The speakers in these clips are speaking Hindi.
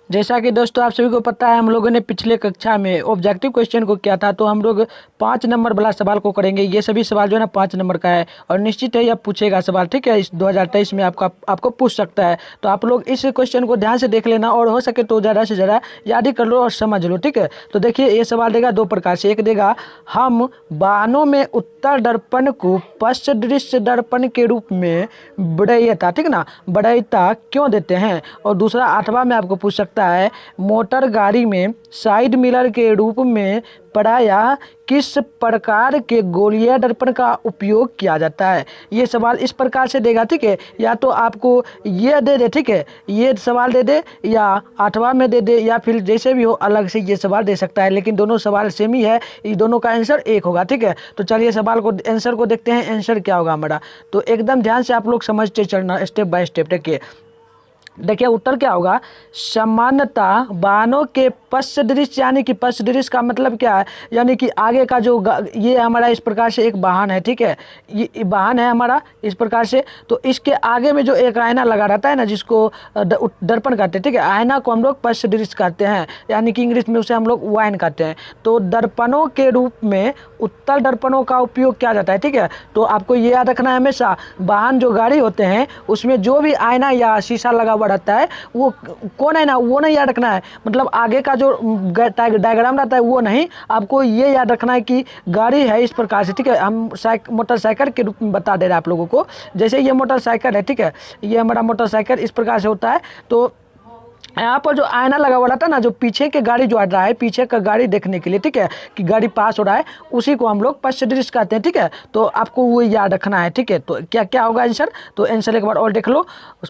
जैसा कि दोस्तों आप सभी को पता है, हम लोगों ने पिछले कक्षा में ऑब्जेक्टिव क्वेश्चन को किया था। तो हम लोग 5 नंबर वाला सवाल को करेंगे। ये सभी सवाल जो है ना 5 नंबर का है और निश्चित है यह पूछेगा सवाल, ठीक है। इस 2023 में आपको पूछ सकता है। तो आप लोग इस क्वेश्चन को ध्यान से देख लेना और हो सके तो ज़्यादा से ज़्यादा याद ही कर लो और समझ लो, ठीक है। तो देखिए, ये सवाल देगा 2 प्रकार से। एक देगा, हम वाहनों में उत्तर दर्पण को पश्च दृश्य दर्पण के रूप में बढ़ैता, ठीक ना, बढ़ैता क्यों देते हैं। और दूसरा 8वां में आपको पूछ सकता है, मोटर गाड़ी में साइड मिरर के रूप में प्रायः किस प्रकार के गोलीय दर्पण का उपयोग किया जाता है। ये सवाल इस प्रकार से देगा, ठीक है। या तो आपको ये दे दे, ठीक है, ये सवाल दे दे, या 8वां में दे दे, या फिर जैसे भी हो अलग से ये सवाल दे सकता है। लेकिन दोनों सवाल सेम ही है, ये दोनों का आंसर एक होगा, ठीक है। तो चलिए सवाल को, आंसर को देखते हैं, आंसर क्या होगा हमारा। तो एकदम ध्यान से आप लोग समझते चलना स्टेप बाय स्टेप। देखिए उत्तर क्या होगा। सामान्यतः वाहनों के पश्च दृश्य, यानी कि पश्च दृश्य का मतलब क्या है, यानी कि आगे का जो ये हमारा इस प्रकार से एक वाहन है, ठीक है। ये वाहन है हमारा इस प्रकार से। तो इसके आगे में जो एक आईना लगा रहता है ना, जिसको दर्पण कहते हैं, ठीक है। आईना को हम लोग पश्च दृश्य कहते हैं, यानी कि इंग्लिश में उसे हम लोग वाइन कहते हैं। तो दर्पणों के रूप में उत्तल दर्पणों का उपयोग किया जाता है, ठीक है। तो आपको ये याद रखना है, हमेशा वाहन जो गाड़ी होते हैं उसमें जो भी आईना या शीशा लगा हुआ रहता है वो कौन है ना, वो नहीं याद रखना है। मतलब आगे का जो डायग्राम रहता है वो नहीं, आपको ये याद रखना है कि गाड़ी है इस प्रकार से, ठीक है। हम मोटरसाइकिल के रूप में बता दे रहे हैं आप लोगों को। जैसे ये मोटरसाइकिल है, ठीक है, ये हमारा मोटरसाइकिल इस प्रकार से होता है। तो यहाँ पर जो आईना लगा हुआ रहता है ना, जो पीछे के गाड़ी जो आ रहा है, पीछे का गाड़ी देखने के लिए, ठीक है, कि गाड़ी पास हो रहा है, उसी को हम लोग पश्च दृश्य कहते हैं, ठीक है। तो आपको वो याद रखना है, ठीक है। तो क्या क्या होगा आंसर, तो आंसर एक बार और देख लो।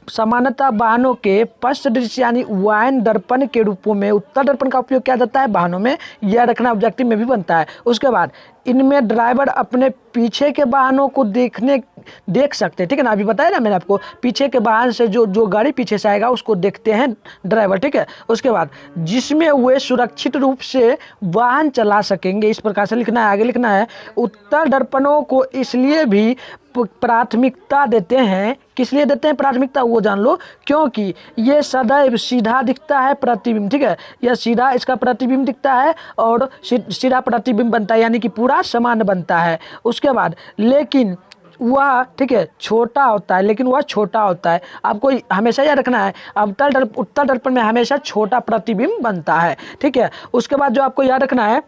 सामान्यतः वाहनों के पश्च दृश्य यानी वाइन दर्पण के रूपों में उत्तर दर्पण का उपयोग किया जाता है वाहनों में, यह रखना ऑब्जेक्टिव में भी बनता है। उसके बाद इनमें ड्राइवर अपने पीछे के वाहनों को देख सकते हैं, ठीक है ना। अभी बताया ना मैंने आपको, पीछे के वाहन से जो गाड़ी पीछे से आएगा उसको देखते हैं ड्राइवर, ठीक है। उसके बाद जिसमें वे सुरक्षित रूप से वाहन चला सकेंगे, इस प्रकार से लिखना है। आगे लिखना है, उत्तर दर्पणों को इसलिए भी प्राथमिकता देते हैं। किस लिए देते हैं प्राथमिकता, वो जान लो। क्योंकि ये सदैव सीधा दिखता है प्रतिबिंब, ठीक है। यह सीधा इसका प्रतिबिंब दिखता है और सीधा प्रतिबिंब बनता है, यानी कि पूरा समान बनता है। उसके बाद लेकिन वह, ठीक है, छोटा होता है, लेकिन वह छोटा होता है। आपको हमेशा याद रखना है, उत्तर दर्पण में हमेशा छोटा प्रतिबिंब बनता है, ठीक है। उसके बाद जो आपको याद रखना है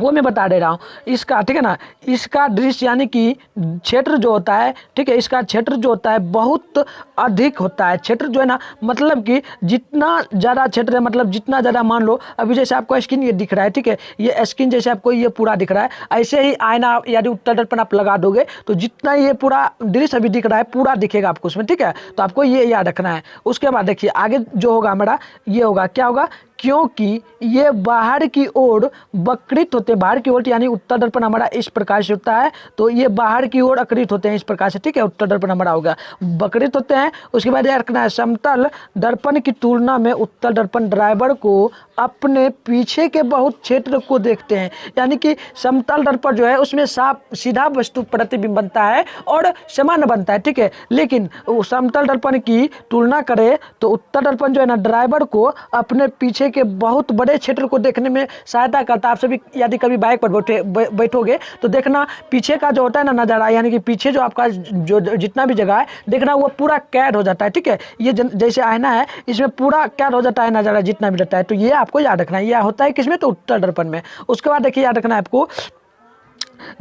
वो मैं बता दे रहा हूँ इसका, ठीक है ना। इसका दृश्य यानी कि क्षेत्र जो होता है, ठीक है, इसका क्षेत्र जो होता है बहुत अधिक होता है। क्षेत्र जो है ना, मतलब कि जितना ज़्यादा क्षेत्र है, मतलब जितना ज़्यादा, मान लो अभी जैसे आपको स्क्रीन ये दिख रहा है, ठीक है, ये स्क्रीन जैसे आपको ये पूरा दिख रहा है, ऐसे ही आईना यदि उत्तर दर्पण आप लगा दोगे तो जितना ये पूरा दृश्य अभी दिख रहा है पूरा दिखेगा आपको उसमें, ठीक है। तो आपको ये याद रखना है। उसके बाद देखिए आगे जो होगा हमारा, ये होगा, क्या होगा, क्योंकि ये बाहर की ओर वक्रित होते हैं। बाहर की ओर यानी उत्तर दर्पण हमारा इस प्रकार से होता है, तो ये बाहर की ओर वक्रित होते हैं इस प्रकार से, ठीक है। उत्तर दर्पण हमारा होगा वक्रित होते हैं। उसके बाद याद रखना है, समतल दर्पण की तुलना में उत्तर दर्पण ड्राइवर को अपने पीछे के बहुत क्षेत्र को देखते हैं। यानी कि समतल दर्पण जो है उसमें साफ सीधा वस्तु प्रतिबिंब बनता है और समान बनता है, ठीक है। लेकिन समतल दर्पण की तुलना करें तो उत्तर दर्पण जो है ना, ड्राइवर को अपने पीछे के बहुत बड़े क्षेत्र को देखने में सहायता करता है। आप सभी यदि कभी बाइक पर बैठोगे तो देखना पीछे का जो होता है ना नज़ारा, यानी कि पीछे जो आपका जो जितना भी जगह है देखना, वो पूरा कैद हो जाता है, ठीक है। ये जैसे आईना है, इसमें पूरा कैद हो जाता है नज़ारा जितना भी रहता है। तो ये आपको याद रखना है, यह होता है किसमें, तो उत्तर दर्पण में। उसके बाद देखिए याद रखना है आपको,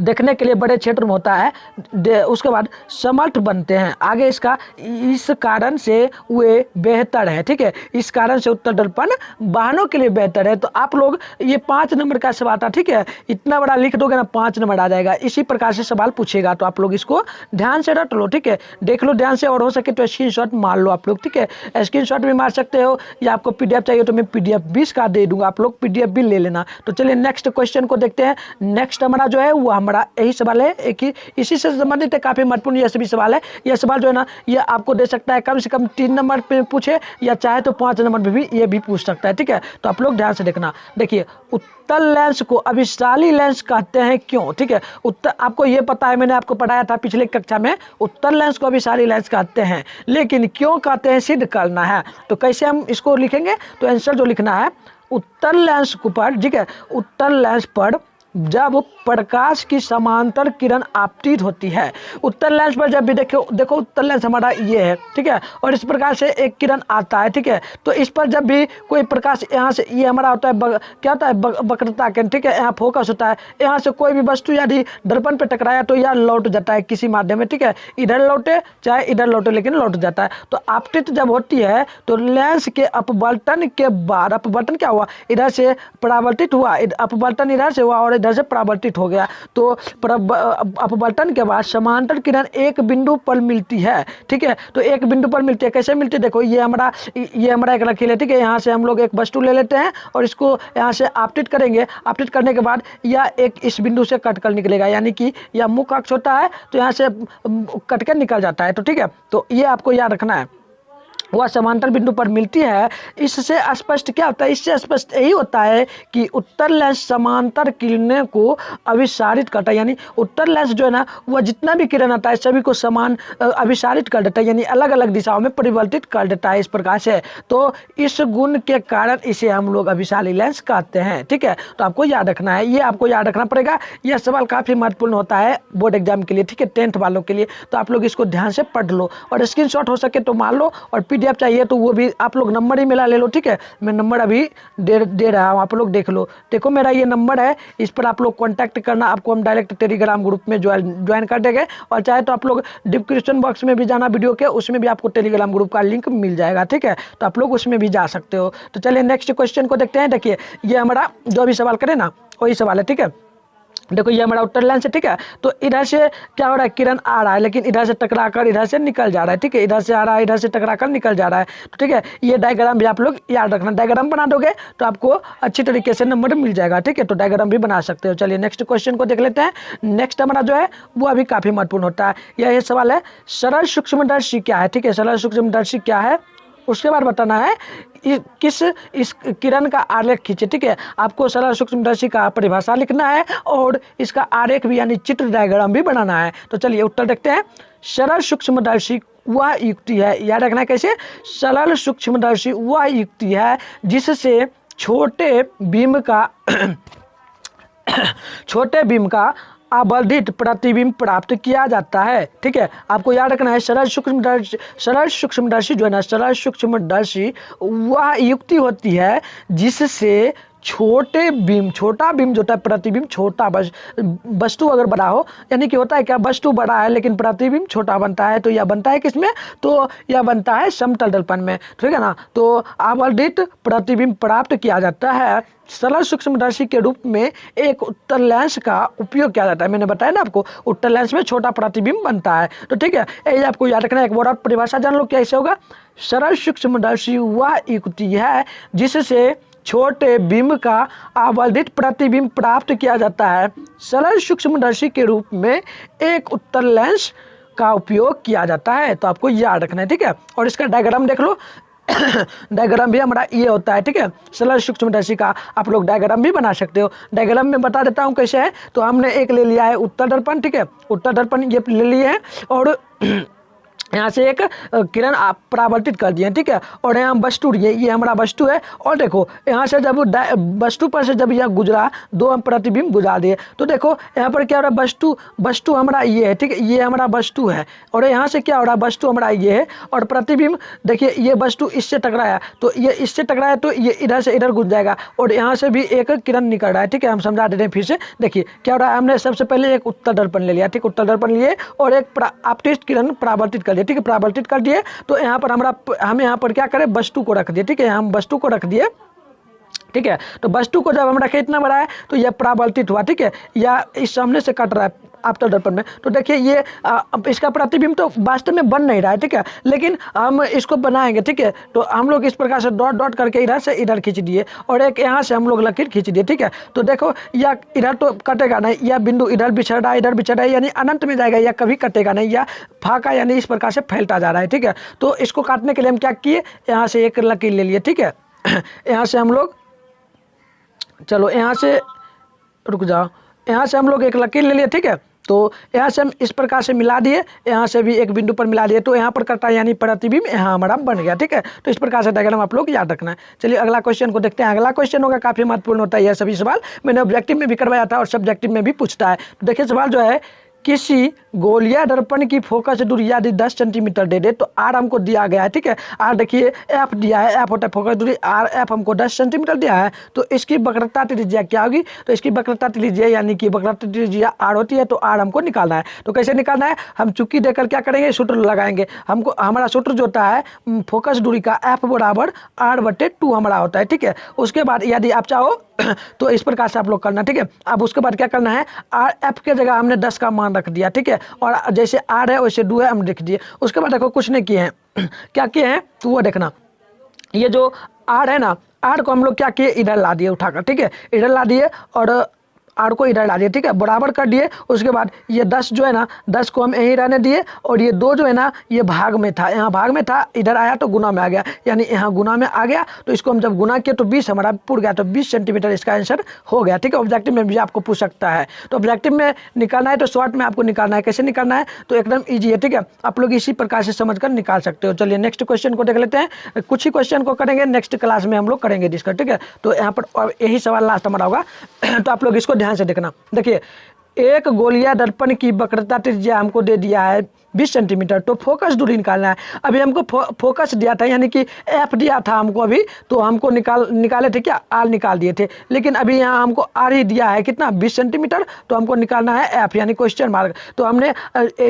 देखने के लिए बड़े क्षेत्र में होता है। उसके बाद समर्थ बनते हैं आगे इसका, इस कारण से वे बेहतर है, ठीक है। इस कारण से उत्तर दर्पण वाहनों के लिए बेहतर है। तो आप लोग ये 5 नंबर का सवाल था, ठीक है। इतना बड़ा लिख दोगे ना 5 नंबर आ जाएगा। इसी प्रकार से सवाल पूछेगा, तो आप लोग इसको ध्यान से रट लो, ठीक है। देख लो ध्यान से, और हो सके तो स्क्रीनशॉट मार लो आप लोग, ठीक है। स्क्रीनशॉट भी मार सकते हो, या आपको PDF चाहिए तो मैं PDF भी इसका दे दूंगा, आप लोग PDF भी ले लेना। तो चलिए नेक्स्ट क्वेश्चन को देखते हैं। नेक्स्ट हमारा जो है वो हमारा यही सवाल है, एक ही इसी से संबंधित है, काफ़ी महत्वपूर्ण ये सभी सवाल है। यह सवाल जो है ना ये आपको दे सकता है कम से कम 3 नंबर पे पूछे या चाहे तो 5 नंबर पे भी ये भी पूछ सकता है, ठीक है। तो आप लोग ध्यान से देखना। देखिए, उत्तल लेंस को अभिसारी लेंस कहते हैं क्यों, ठीक है। उत्तर आपको ये पता है, मैंने आपको पढ़ाया था पिछले कक्षा में, उत्तल लेंस को अभिसारी लेंस कहते हैं, लेकिन क्यों कहते हैं सिद्ध करना है। तो कैसे हम इसको लिखेंगे, तो आंसर जो लिखना है, उत्तल लेंस पर, ठीक है, उत्तल लेंस पर जब प्रकाश की समांतर किरण आपतित होती है, उत्तल लेंस पर जब भी देखो उत्तल लेंस हमारा ये है, ठीक है, और इस प्रकार से एक किरण आता है, ठीक है। तो इस पर जब भी कोई प्रकाश यहाँ से, ये हमारा होता है क्या होता है, वक्रता किरण, ठीक है, यहाँ फोकस होता है, यहाँ से कोई भी वस्तु यदि दर्पण पे टकराया तो यह लौट जाता है किसी माध्यम में, ठीक है, इधर लौटे चाहे इधर लौटे लेकिन लौट जाता है। तो आपतित जब होती है तो लेंस के अपवर्तन के बाद, अपवर्तन क्या हुआ, इधर से परावर्तित हुआ, अपवर्तन इधर से हुआ और इधर से परावर्तित हो गया। तो अपवर्तन के बाद समांतर किरण एक बिंदु पर मिलती है, ठीक है। तो एक बिंदु पर मिलती है, कैसे मिलती है, देखो ये हमारा एक लकीर है, ठीक है। यहाँ से हम लोग एक वस्तु ले लेते हैं और इसको यहाँ से आपतित करेंगे, आपतित करने के बाद यह एक इस बिंदु से कट कर निकलेगा, यानी कि यह मुख्य अक्ष होता है तो यहाँ से कट कर निकल जाता है। तो ठीक है, तो ये आपको याद रखना है, वह समांतर बिंदु पर मिलती है। इससे स्पष्ट क्या होता है, इससे स्पष्ट यही होता है कि उत्तल लेंस समांतर किरणें को अभिसारित करता है, यानी उत्तल लेंस जो है ना वह जितना भी किरण आता है सभी को समान अभिसारित कर देता है, यानी अलग अलग दिशाओं में परिवर्तित कर देता है इस प्रकार से। तो इस गुण के कारण इसे हम लोग अभिसारी लेंस कहते हैं, ठीक है। तो आपको याद रखना है, ये आपको याद रखना पड़ेगा। यह सवाल काफ़ी महत्वपूर्ण होता है बोर्ड एग्जाम के लिए, ठीक है, 10th वालों के लिए। तो आप लोग इसको ध्यान से पढ़ लो और स्क्रीनशॉट हो सके तो मार लो, और PDF चाहिए तो वो भी आप लोग नंबर ही मिला ले लो, ठीक है। मैं नंबर अभी दे रहा हूँ, आप लोग देख लो। देखो मेरा ये नंबर है, इस पर आप लोग कांटेक्ट करना, आपको हम डायरेक्ट टेलीग्राम ग्रुप में ज्वाइन कर देंगे, और चाहे तो आप लोग डिस्क्रिप्शन बॉक्स में भी जाना वीडियो के, उसमें भी आपको टेलीग्राम ग्रुप का लिंक मिल जाएगा, ठीक है। तो आप लोग उसमें भी जा सकते हो। तो चलिए नेक्स्ट क्वेश्चन को देखते हैं। देखिए ये हमारा जो भी सवाल करें ना वही सवाल है, ठीक है। देखो ये हमारा उत्तर लेंस है, ठीक है। तो इधर से क्या हो रहा है, किरण आ रहा है लेकिन इधर से टकरा कर इधर से निकल जा रहा है, ठीक है। इधर से आ रहा है, इधर से टकरा कर निकल जा रहा है, तो ठीक है। ये डायग्राम भी आप लोग याद रखना, डायग्राम बना दोगे तो आपको अच्छी तरीके से नंबर मिल जाएगा, ठीक है। तो डायग्राम भी बना सकते हो। चलिए नेक्स्ट क्वेश्चन को देख लेते हैं। नेक्स्ट हमारा जो है वो अभी काफ़ी महत्वपूर्ण होता है। यह सवाल है, सरल सूक्ष्मदर्शी क्या है, ठीक है। सरल सूक्ष्मदर्शी क्या है उसके बाद बताना है, इस किरण का आरेख खींचे, ठीक है। आपको सरल सूक्ष्मदर्शी का परिभाषा लिखना है और इसका आरेख भी यानी चित्र डायग्राम भी बनाना है। तो चलिए उत्तर देखते हैं। सरल सूक्ष्मदर्शी वह युक्ति है, याद रखना है कैसे, सरल सूक्ष्मदर्शी वह युक्ति है जिससे छोटे बीम का आवर्धित प्रतिबिंब प्राप्त किया जाता है, ठीक है। आपको याद रखना है सरल सूक्ष्मदर्शी जो है ना, सरल सूक्ष्मदर्शी वह युक्ति होती है जिससे छोटा बीम जो होता है, प्रतिबिंब छोटा, वस्तु अगर बड़ा हो, यानी कि होता है क्या, वस्तु बड़ा है लेकिन प्रतिबिंब छोटा बनता है, तो यह बनता है किसमें, तो यह बनता है समतल दर्पण में, ठीक है ना। तो आवर्धित प्रतिबिंब प्राप्त किया जाता है। सरल सूक्ष्मदर्शी के रूप में एक उत्तल लेंस का उपयोग किया जाता है। मैंने बताया ना आपको, उत्तल लेंस में छोटा प्रतिबिंब बनता है, तो ठीक है। यही आपको याद रखना है। एक और परिभाषा जान लो, कैसे होगा, सरल सूक्ष्मदर्शी वह युक्ति है जिससे छोटे बिंब का आवर्धित प्रतिबिंब प्राप्त किया जाता है। सरल सूक्ष्मदर्शी के रूप में एक उत्तल लेंस का उपयोग किया जाता है। तो आपको याद रखना है, ठीक है। और इसका डायग्राम देख लो डायग्राम भी हमारा ये होता है, ठीक है। सरल सूक्ष्मदर्शी का आप लोग डायग्राम भी बना सकते हो। डायग्राम में बता देता हूँ कैसे है। तो हमने एक ले लिया है उत्तल दर्पण, ठीक है, उत्तल दर्पण ये ले लिए हैं, और यहाँ से एक किरण आप परावर्तित कर दिए, ठीक है। और यहाँ वस्तु, ये हमारा वस्तु है, और देखो यहाँ से जब वस्तु पर से जब यह गुजरा, दो हम प्रतिबिंब गुजरा दिए, तो देखो यहाँ पर क्या हो रहा है, वस्तु हमारा ये है, ठीक है, ये हमारा वस्तु है, और यहाँ से क्या हो रहा है, वस्तु हमारा ये है, और प्रतिबिंब देखिए ये वस्तु इससे टकराया, तो ये इससे टकराया तो ये इधर से इधर घुस जाएगा, और यहाँ से भी एक किरण निकल रहा है, ठीक है। हम समझा देते हैं फिर से। देखिए क्या हो रहा है, हमने सबसे पहले एक उत्तल दर्पण ले लिया, ठीक, उत्तल दर्पण लिए और एक आपतित किरण परावर्तित कर, ठीक है, परावर्तित कर दिए। तो यहाँ पर हम यहाँ पर क्या करें, वस्तु को रख दिए, ठीक है, हम वस्तु को रख दिए। ठीक है। तो वस्तु को जब हम रखे इतना बड़ा है तो यह परावर्तित हुआ, ठीक है, या इस सामने से कट रहा है आपतल दर्पण में, तो देखिए ये इसका प्रतिबिंब तो वास्तव में बन नहीं रहा है, ठीक है, लेकिन हम इसको बनाएंगे, ठीक है। तो हम लोग इस प्रकार से डॉट डॉट करके इधर से इधर खींच दिए और एक यहाँ से हम लोग लकीर खींच दिए, ठीक है। तो देखो या इधर तो कटेगा नहीं, यह बिंदु इधर बिछड़ रहा है, इधर बिछड़ रहा है, यानी अनंत में जाएगा, या कभी कटेगा नहीं, या फाका यानी इस प्रकार से फैलता जा रहा है, ठीक है। तो इसको काटने के लिए हम क्या किए, यहाँ से एक लकीर ले लिए, ठीक है। यहाँ से हम लोग, चलो यहाँ से रुक जाओ, यहाँ से हम लोग एक लकीर ले लिए, ठीक है। तो यहाँ से हम इस प्रकार से मिला दिए, यहाँ से भी एक बिंदु पर मिला दिए, तो यहाँ पर कटा यानी प्रतिबिंब यहाँ हमारा बन गया, ठीक है। तो इस प्रकार से डायग्राम आप लोग याद रखना है। चलिए अगला क्वेश्चन को देखते हैं। अगला क्वेश्चन होगा काफी महत्वपूर्ण होता है यह सभी सवाल, मैंने ऑब्जेक्टिव में भी करवाया था और सब्जेक्टिव में भी पूछता है। तो देखिए सवाल जो है, किसी गोलिया दर्पण की फोकस दूरी यदि 10 सेंटीमीटर दे दे, तो आर हमको दिया गया है, ठीक है। आर देखिए एफ दिया है, एफ होता है फोकस दूरी, आर एफ हमको 10 सेंटीमीटर दिया है, तो इसकी वक्रता त्रिज्या क्या होगी, तो इसकी वक्रता त्रिज्या यानी कि वक्रता त्रिज्या आर होती है, तो आर हमको निकालना है। तो कैसे निकालना है, हम चुक्की देकर क्या करेंगे, सूत्र लगाएंगे। हमको हमारा सूत्र जो होता है फोकस दूरी का, एफ बराबर R/2 हमारा होता है, ठीक है। उसके बाद यदि आप चाहो तो इस प्रकार से आप लोग करना, ठीक है। अब उसके बाद क्या करना है, आर एफ के जगह हमने 10 का मान रख दिया, ठीक है, और जैसे आर है वैसे 2 है हम लिख दिए। उसके बाद देखो कुछ नहीं किए हैं क्या किए हैं, तो वो देखना, ये जो आर है ना, आर को हम लोग क्या किए, इधर ला दिए उठाकर, ठीक है, इधर ला दिए और आर को इधर ला दिए, ठीक है, बराबर कर दिए। उसके बाद ये 10 जो है ना, 10 को हम यहीं रहने दिए, और ये 2 जो है ना, ये भाग में था, यहाँ भाग में था, इधर आया तो गुना में आ गया, यानी यहाँ गुना में आ गया। तो इसको हम जब गुना किए तो 20 हमारा पूर गया, तो 20 सेंटीमीटर इसका आंसर हो गया, ठीक है। ऑब्जेक्टिव में भी आपको पूछ सकता है, तो ऑब्जेक्टिव में निकालना है तो शॉर्ट में आपको निकालना है। कैसे निकालना है, तो एकदम ईजी है, ठीक है, आप लोग इसी प्रकार से समझ कर निकाल सकते हो। चलिए नेक्स्ट क्वेश्चन को देख लेते हैं। कुछ ही क्वेश्चन को करेंगे, नेक्स्ट क्लास में हम लोग करेंगे डिस्कस, ठीक है। तो यहाँ पर यही सवाल लास्ट हमारा होगा तो आप लोग इसको ध्यान से देखना। देखिए एक गोलिया दर्पण की वक्रता त्रिज्या हमको दे दिया है 20 सेंटीमीटर, तो फोकस दूरी निकालना है। अभी हमको फोकस दिया था, यानी कि एफ दिया था हमको अभी, तो हमको निकाले थे क्या, आर निकाल दिए थे, लेकिन अभी यहाँ हमको आर ही दिया है कितना, 20 सेंटीमीटर, तो हमको निकालना है एफ यानी क्वेश्चन मार्क। तो हमने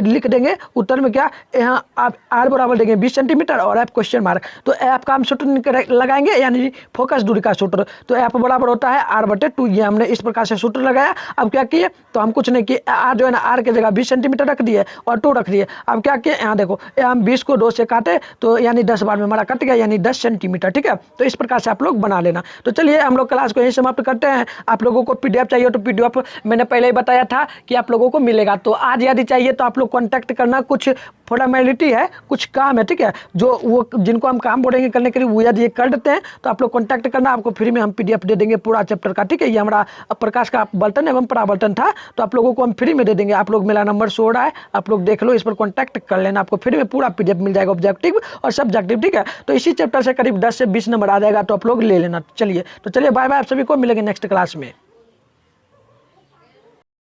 लिख देंगे उत्तर में क्या, यहाँ आप आर बराबर देंगे 20 सेंटीमीटर और एफ क्वेश्चन मार्क। तो एफ का हम सूत्र लगाएंगे, यानी फोकस दूरी का सूत्र, तो एफ बराबर होता है R/2। ये हमने इस प्रकार से सूत्र लगाया। अब क्या किए, तो हम कुछ नहीं किए, आर जो है ना, आर के जगह 20 सेंटीमीटर रख दिए और 2 रख दिए। अब क्या किए, यहाँ देखो, हम 20 को 2 से काटे, तो यानी 10 बार में हमारा कट गया, यानी 10 सेंटीमीटर, ठीक है। तो इस प्रकार से आप लोग बना लेना। तो चलिए हम लोग क्लास को यहीं समाप्त करते हैं। आप लोगों को पीडीएफ चाहिए तो पीडीएफ मैंने पहले ही बताया था कि आप लोगों को मिलेगा, तो आज यदि चाहिए तो आप लोग कॉन्टैक्ट करना। कुछ फॉर्मेलिटी है, कुछ काम है, ठीक है, जो वो जिनको हम काम बोलेंगे करने के लिए वो यदि ये कर देते हैं तो आप लोग कॉन्टैक्ट करना, आपको फ्री में हम पीडीएफ दे देंगे पूरा चैप्टर का, ठीक है। ये हमारा प्रकाश का बर्तन एवं परावर्तन था, तो आप लोगों को हम फ्री में दे देंगे। आप लोग मेरा नंबर शो हो रहा है, आप लोग देख लो, इस पर कॉन्टैक्ट कर लेना, आपको फ्री में पूरा पीडीएफ मिल जाएगा, ऑब्जेक्टिव और सब्जेक्टिव, ठीक है। तो इसी चैप्टर से करीब 10 से 20 नंबर आ जाएगा, तो आप लोग ले लेना। चलिए, तो चलिए बाय बाय, आप सभी को मिलेंगे नेक्स्ट क्लास में।